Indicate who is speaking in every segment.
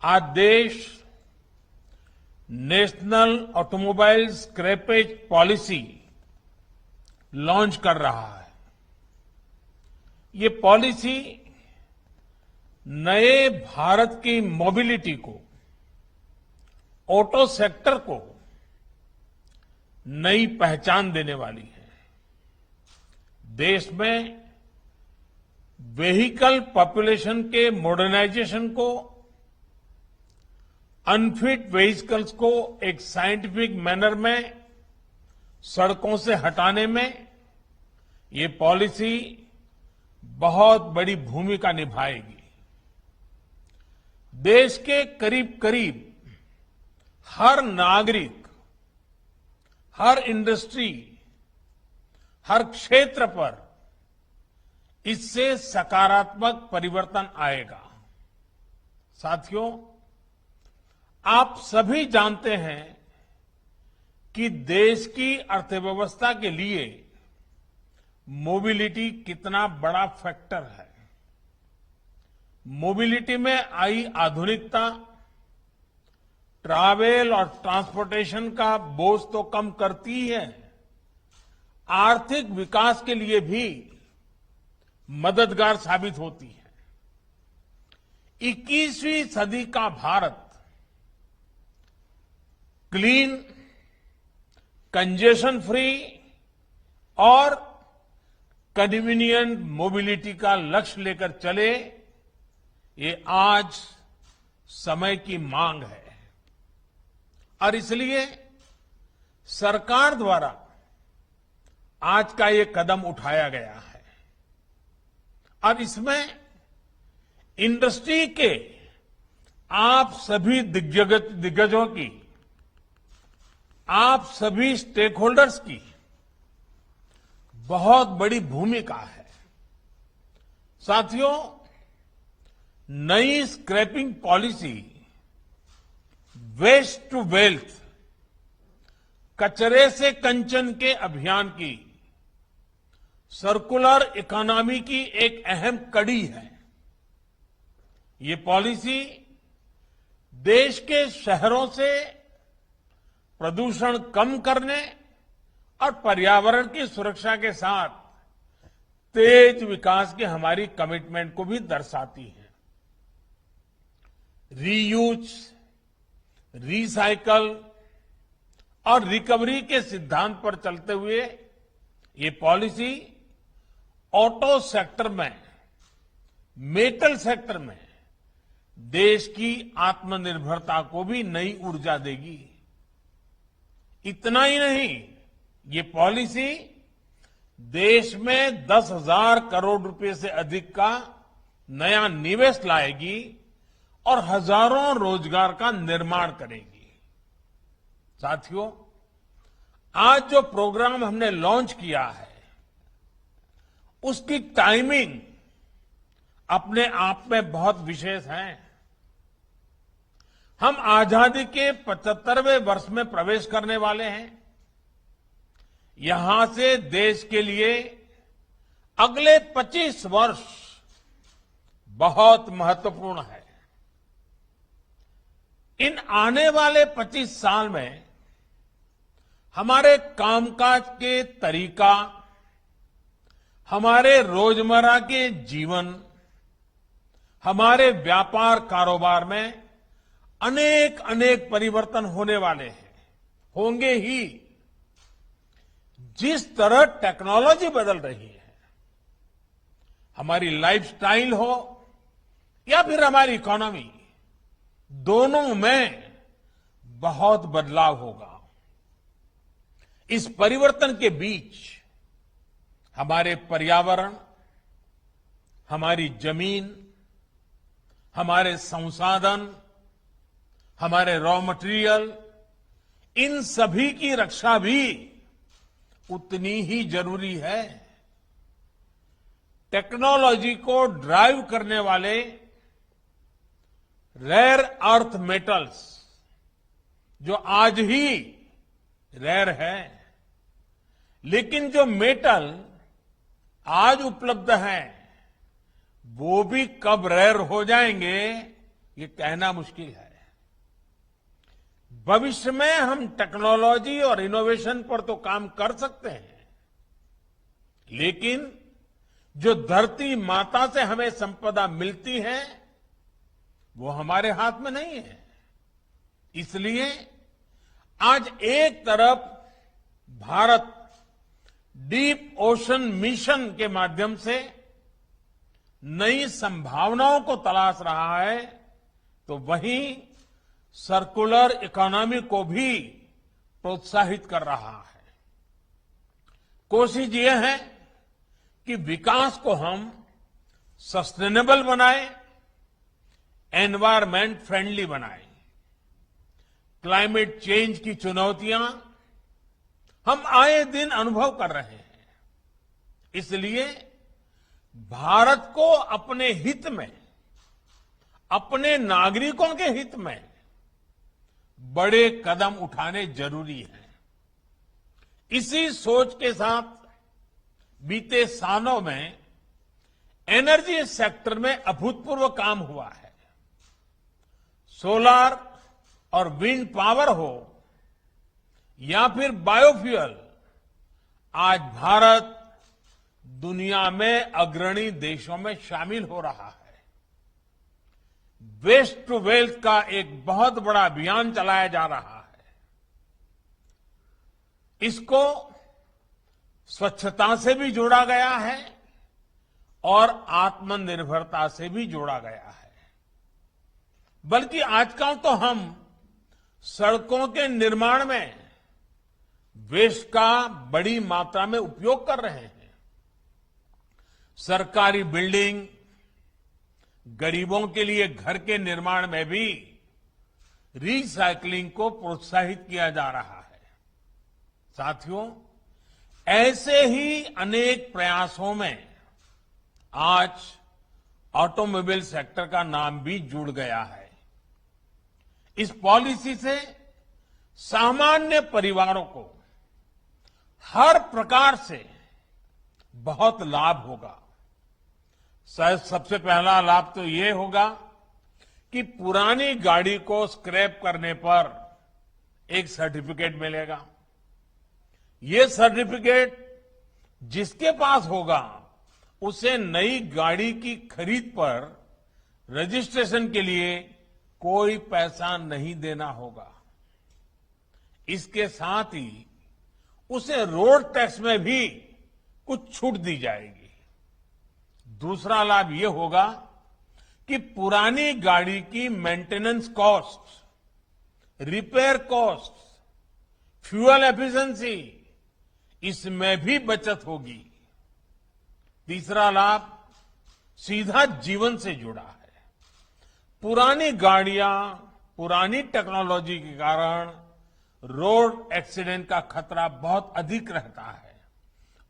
Speaker 1: आज देश national automobile scrappage policy launch कर रहा है। ये पॉलिसी नए भारत की मोबिलिटी को, ऑटो सेक्टर को नई पहचान देने वाली है। देश में व्हीकल पॉपुलेशन के मॉडर्नाइजेशन को, अनफिट व्हीकल्स को एक साइंटिफिक मैनर में सड़कों से हटाने में ये पॉलिसी बहुत बड़ी भूमिका निभाएगी। देश के करीब करीब हर नागरिक, हर इंडस्ट्री, हर क्षेत्र पर इससे सकारात्मक परिवर्तन आएगा। साथियों, आप सभी जानते हैं कि देश की अर्थव्यवस्था के लिए मोबिलिटी कितना बड़ा फैक्टर है। मोबिलिटी में आई आधुनिकता ट्रैवल और ट्रांसपोर्टेशन का बोझ तो कम करती ही है, आर्थिक विकास के लिए भी मददगार साबित होती है। 21वीं सदी का भारत क्लीन, कंजेशन फ्री और कन्वीनियंट मोबिलिटी का लक्ष्य लेकर चले, ये आज समय की मांग है। और इसलिए सरकार द्वारा आज का ये कदम उठाया गया है और इसमें इंडस्ट्री के आप सभी दिग्गजों की, आप सभी स्टेक होल्डर्स की बहुत बड़ी भूमिका है। साथियों, नई scrapping policy waste to wealth, कचरे से कंचन के अभियान की सर्कुलर इकोनॉमी की एक अहम कड़ी है। ये पॉलिसी देश के शहरों से प्रदूषण कम करने और पर्यावरण की सुरक्षा के साथ तेज विकास की हमारी कमिटमेंट को भी दर्शाती है। रीयूज, रिसाइकल और रिकवरी के सिद्धांत पर चलते हुए ये पॉलिसी ऑटो सेक्टर में, मेटल सेक्टर में देश की आत्मनिर्भरता को भी नई ऊर्जा देगी। इतना ही नहीं, ये पॉलिसी देश में 10,000 करोड़ रुपए से अधिक का नया निवेश लाएगी और हजारों रोजगार का निर्माण करेगी। साथियों, आज जो प्रोग्राम हमने लॉन्च किया है, उसकी टाइमिंग अपने आप में बहुत विशेष है। हम आजादी के 75वें वर्ष में प्रवेश करने वाले हैं। यहां से देश के लिए अगले 25 वर्ष बहुत महत्वपूर्ण है। इन आने वाले 25 साल में हमारे कामकाज के तरीका, हमारे रोजमर्रा के जीवन, हमारे व्यापार कारोबार में अनेक अनेक परिवर्तन होने वाले हैं, होंगे ही। जिस तरह टेक्नोलॉजी बदल रही है, हमारी लाइफस्टाइल हो या फिर हमारी इकोनॉमी, दोनों में बहुत बदलाव होगा। इस परिवर्तन के बीच हमारे पर्यावरण, हमारी जमीन, हमारे संसाधन, हमारे रॉ मटेरियल, इन सभी की रक्षा भी उतनी ही जरूरी है। टेक्नोलॉजी को ड्राइव करने वाले रेयर अर्थ मेटल्स, जो आज ही रेयर है, लेकिन जो मेटल आज उपलब्ध है वो भी कब रेयर हो जाएंगे ये कहना मुश्किल है। भविष्य में हम टेक्नोलॉजी और इनोवेशन पर तो काम कर सकते हैं, लेकिन जो धरती माता से हमें संपदा मिलती है वो हमारे हाथ में नहीं है। इसलिए आज एक तरफ भारत डीप ओशन मिशन के माध्यम से नई संभावनाओं को तलाश रहा है, तो वहीं सर्कुलर इकोनॉमी को भी प्रोत्साहित कर रहा है। कोशिश ये है कि विकास को हम सस्टेनेबल बनाएं, एनवायरमेंट फ्रेंडली बनाएं। क्लाइमेट चेंज की चुनौतियां हम आए दिन अनुभव कर रहे हैं। इसलिए भारत को अपने हित में, अपने नागरिकों के हित में बड़े कदम उठाने जरूरी हैं। इसी सोच के साथ बीते सालों में एनर्जी सेक्टर में अभूतपूर्व काम हुआ है। सोलर और विंड पावर हो या फिर बायोफ्यूल, आज भारत दुनिया में अग्रणी देशों में शामिल हो रहा है। वेस्ट टू वेल्थ का एक बहुत बड़ा अभियान चलाया जा रहा है। इसको स्वच्छता से भी जोड़ा गया है और आत्मनिर्भरता से भी जोड़ा गया है। बल्कि आजकल तो हम सड़कों के निर्माण में वेस्ट का बड़ी मात्रा में उपयोग कर रहे हैं। सरकारी बिल्डिंग, गरीबों के लिए घर के निर्माण में भी रिसाइकलिंग को प्रोत्साहित किया जा रहा है। साथियों, ऐसे ही अनेक प्रयासों में आज ऑटोमोबाइल सेक्टर का नाम भी जुड़ गया है। इस पॉलिसी से सामान्य परिवारों को हर प्रकार से बहुत लाभ होगा। सबसे पहला लाभ तो ये होगा कि पुरानी गाड़ी को स्क्रैप करने पर एक सर्टिफिकेट मिलेगा। ये सर्टिफिकेट जिसके पास होगा उसे नई गाड़ी की खरीद पर रजिस्ट्रेशन के लिए कोई पैसा नहीं देना होगा। इसके साथ ही उसे रोड टैक्स में भी कुछ छूट दी जाएगी। दूसरा लाभ ये होगा कि पुरानी गाड़ी की maintenance cost, repair cost, fuel efficiency, इसमें भी बचत होगी। तीसरा लाभ सीधा जीवन से जुड़ा है। पुरानी गाड़ियां, पुरानी टेक्नोलॉजी के कारण रोड एक्सीडेंट का खतरा बहुत अधिक रहता है,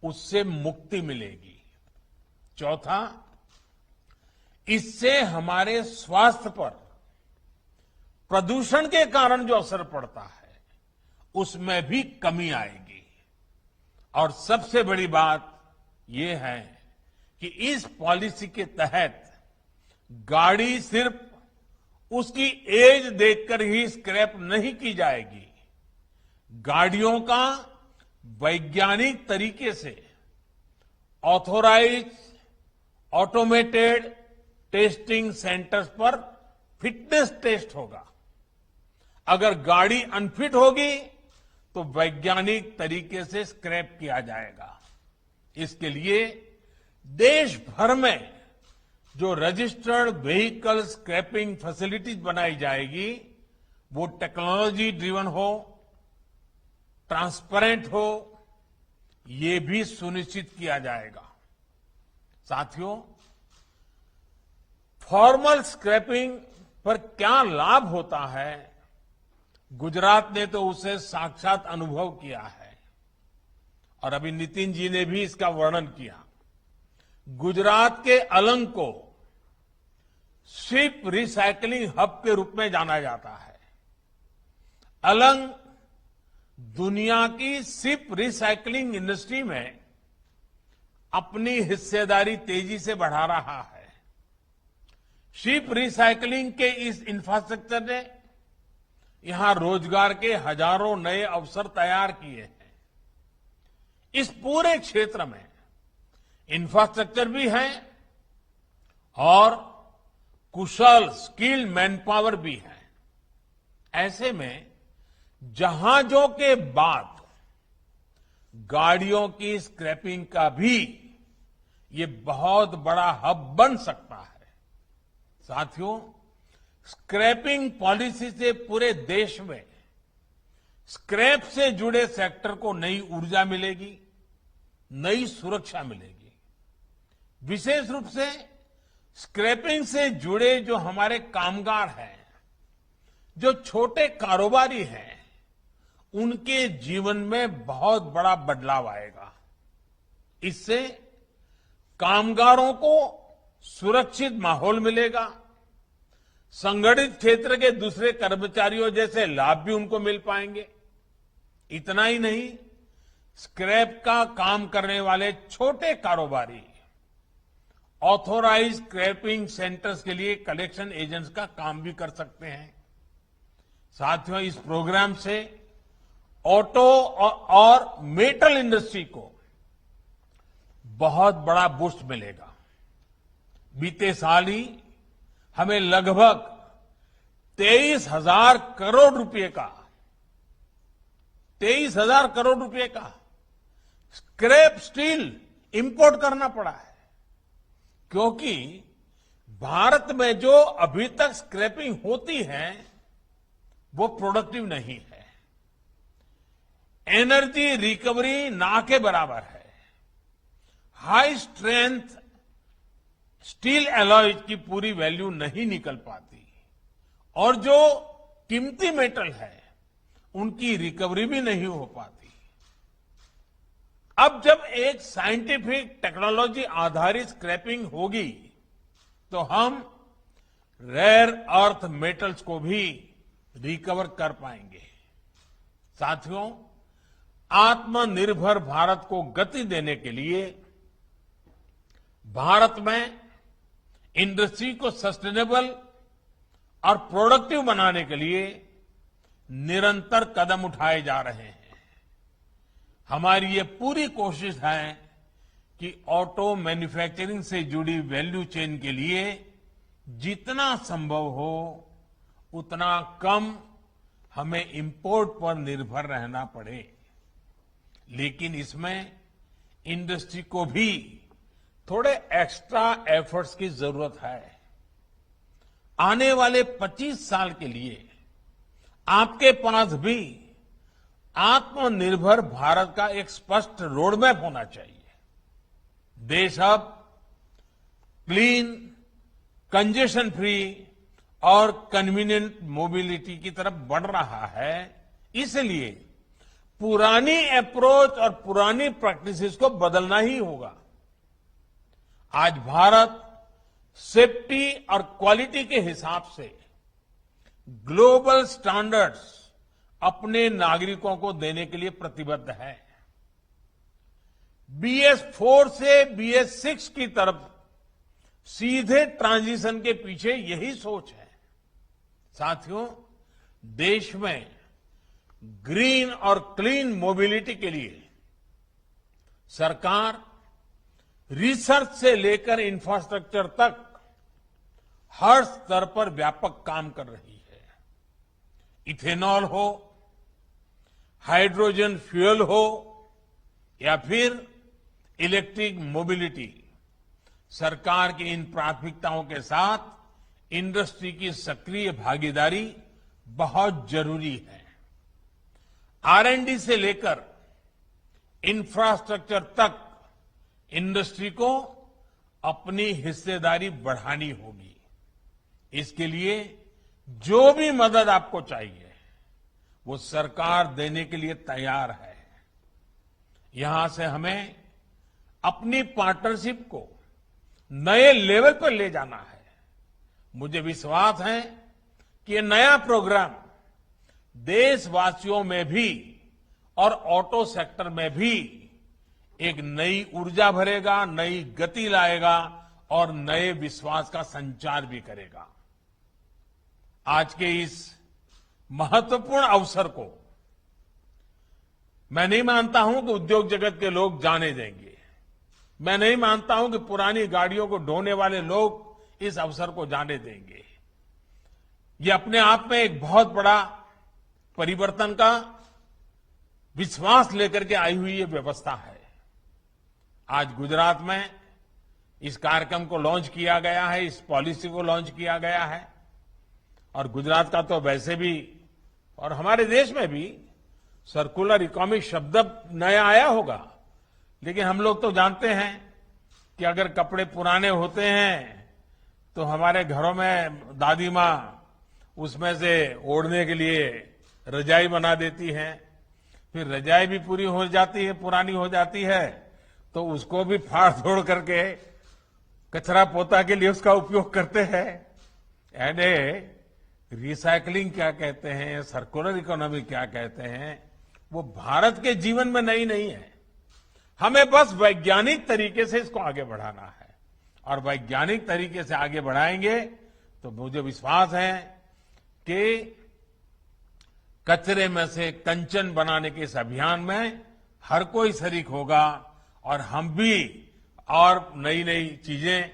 Speaker 1: उससे मुक्ति मिलेगी। चौथा, इससे हमारे स्वास्थ्य पर प्रदूषण के कारण जो असर पड़ता है उसमें भी कमी आएगी। और सबसे बड़ी बात यह है कि इस पॉलिसी के तहत गाड़ी सिर्फ उसकी एज देखकर ही स्क्रैप नहीं की जाएगी। गाड़ियों का वैज्ञानिक तरीके से ऑथोराइज ऑटोमेटेड टेस्टिंग सेंटर्स पर फिटनेस टेस्ट होगा। अगर गाड़ी अनफिट होगी तो वैज्ञानिक तरीके से स्क्रैप किया जाएगा। इसके लिए देश भर में जो रजिस्टर्ड व्हीकल स्क्रैपिंग फैसिलिटीज बनाई जाएगी वो टेक्नोलॉजी ड्रिवन हो, ट्रांसपेरेंट हो, ये भी सुनिश्चित किया जाएगा। साथियों, फॉर्मल स्क्रैपिंग पर क्या लाभ होता है, गुजरात ने तो उसे साक्षात अनुभव किया है और अभी नितिन जी ने भी इसका वर्णन किया। गुजरात के अलंग को शिप रिसाइकलिंग हब के रूप में जाना जाता है। अलंग दुनिया की शिप रिसाइकलिंग इंडस्ट्री में अपनी हिस्सेदारी तेजी से बढ़ा रहा है। शिप रिसाइकलिंग के इस इंफ्रास्ट्रक्चर ने यहां रोजगार के हजारों नए अवसर तैयार किए हैं। इस पूरे क्षेत्र में इंफ्रास्ट्रक्चर भी है और कुशल स्किल्ड मैनपावर भी है। ऐसे में जहाजों के बाद गाड़ियों की स्क्रैपिंग का भी ये बहुत बड़ा हब बन सकता है। साथियों, स्क्रैपिंग पॉलिसी से पूरे देश में स्क्रैप से जुड़े सेक्टर को नई ऊर्जा मिलेगी, नई सुरक्षा मिलेगी। विशेष रूप से स्क्रैपिंग से जुड़े जो हमारे कामगार हैं, जो छोटे कारोबारी हैं, उनके जीवन में बहुत बड़ा बदलाव आएगा। इससे कामगारों को सुरक्षित माहौल मिलेगा, संगठित क्षेत्र के दूसरे कर्मचारियों जैसे लाभ भी उनको मिल पाएंगे। इतना ही नहीं, स्क्रैप का काम करने वाले छोटे कारोबारी ऑथोराइज्ड स्क्रैपिंग सेंटर्स के लिए कलेक्शन एजेंट्स का काम भी कर सकते हैं। साथियों, इस प्रोग्राम से ऑटो और मेटल इंडस्ट्री को बहुत बड़ा बूस्ट मिलेगा। बीते साल ही हमें लगभग 23,000 करोड़ रुपए का स्क्रैप स्टील इंपोर्ट करना पड़ा है, क्योंकि भारत में जो अभी तक स्क्रैपिंग होती है वो प्रोडक्टिव नहीं है। एनर्जी रिकवरी ना के बराबर है। हाई स्ट्रेंथ स्टील एलॉयज की पूरी वैल्यू नहीं निकल पाती और जो कीमती मेटल है उनकी रिकवरी भी नहीं हो पाती। अब जब एक साइंटिफिक टेक्नोलॉजी आधारित स्क्रैपिंग होगी तो हम रेयर अर्थ मेटल्स को भी रिकवर कर पाएंगे। साथियों, आत्मनिर्भर भारत को गति देने के लिए भारत में इंडस्ट्री को सस्टेनेबल और प्रोडक्टिव बनाने के लिए निरंतर कदम उठाए जा रहे हैं। हमारी ये पूरी कोशिश है कि ऑटो मैन्युफैक्चरिंग से जुड़ी वैल्यू चेन के लिए जितना संभव हो उतना कम हमें इंपोर्ट पर निर्भर रहना पड़े। लेकिन इसमें इंडस्ट्री को भी थोड़े एक्स्ट्रा एफर्ट्स की जरूरत है। आने वाले 25 साल के लिए आपके पास भी आत्मनिर्भर भारत का एक स्पष्ट रोडमैप होना चाहिए। देश अब क्लीन, कंजेशन फ्री और कन्वीनियंट मोबिलिटी की तरफ बढ़ रहा है। इसलिए पुरानी अप्रोच और पुरानी प्रैक्टिसेस को बदलना ही होगा। आज भारत सेफ्टी और क्वालिटी के हिसाब से ग्लोबल स्टैंडर्ड्स अपने नागरिकों को देने के लिए प्रतिबद्ध है। BS4 से BS6 की तरफ सीधे ट्रांजिशन के पीछे यही सोच है। साथियों, देश में ग्रीन और क्लीन मोबिलिटी के लिए सरकार रिसर्च से लेकर इंफ्रास्ट्रक्चर तक हर स्तर पर व्यापक काम कर रही है। इथेनॉल हो, हाइड्रोजन फ्यूल हो या फिर इलेक्ट्रिक मोबिलिटी, सरकार की इन प्राथमिकताओं के साथ इंडस्ट्री की सक्रिय भागीदारी बहुत जरूरी है। R&D से लेकर इंफ्रास्ट्रक्चर तक इंडस्ट्री को अपनी हिस्सेदारी बढ़ानी होगी। इसके लिए जो भी मदद आपको चाहिए वो सरकार देने के लिए तैयार है। यहां से हमें अपनी पार्टनरशिप को नए लेवल पर ले जाना है। मुझे विश्वास है कि ये नया प्रोग्राम देशवासियों में भी और ऑटो सेक्टर में भी एक नई ऊर्जा भरेगा, नई गति लाएगा और नए विश्वास का संचार भी करेगा। आज के इस महत्वपूर्ण अवसर को मैं नहीं मानता हूं कि उद्योग जगत के लोग जाने देंगे। मैं नहीं मानता हूं कि पुरानी गाड़ियों को ढोने वाले लोग इस अवसर को जाने देंगे। ये अपने आप में एक बहुत बड़ा परिवर्तन का विश्वास लेकर के आई हुई ये व्यवस्था है। आज गुजरात में इस कार्यक्रम को लॉन्च किया गया है, इस पॉलिसी को लॉन्च किया गया है। और गुजरात का तो वैसे भी और हमारे देश में भी सर्कुलर इकोनॉमी शब्द नया आया होगा, लेकिन हम लोग तो जानते हैं कि अगर कपड़े पुराने होते हैं तो हमारे घरों में दादी माँ उसमें से ओढ़ने के लिए रजाई बना देती हैं। फिर रजाई भी पूरी हो जाती है, पुरानी हो जाती है, तो उसको भी फाड़ तोड़ करके कचरा पोता के लिए उसका उपयोग करते हैं। यानी रिसाइकलिंग क्या कहते हैं, सर्कुलर इकोनॉमी क्या कहते हैं, वो भारत के जीवन में नई नहीं है। हमें बस वैज्ञानिक तरीके से इसको आगे बढ़ाना है, और वैज्ञानिक तरीके से आगे बढ़ाएंगे तो मुझे विश्वास है कि कचरे में से कंचन बनाने के इस अभियान में हर कोई शरीक होगा और हम भी और नई नई चीजें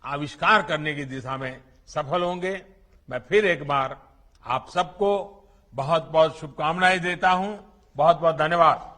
Speaker 1: आविष्कार करने की दिशा में सफल होंगे। मैं फिर एक बार आप सबको बहुत बहुत शुभकामनाएं देता हूं। बहुत बहुत धन्यवाद।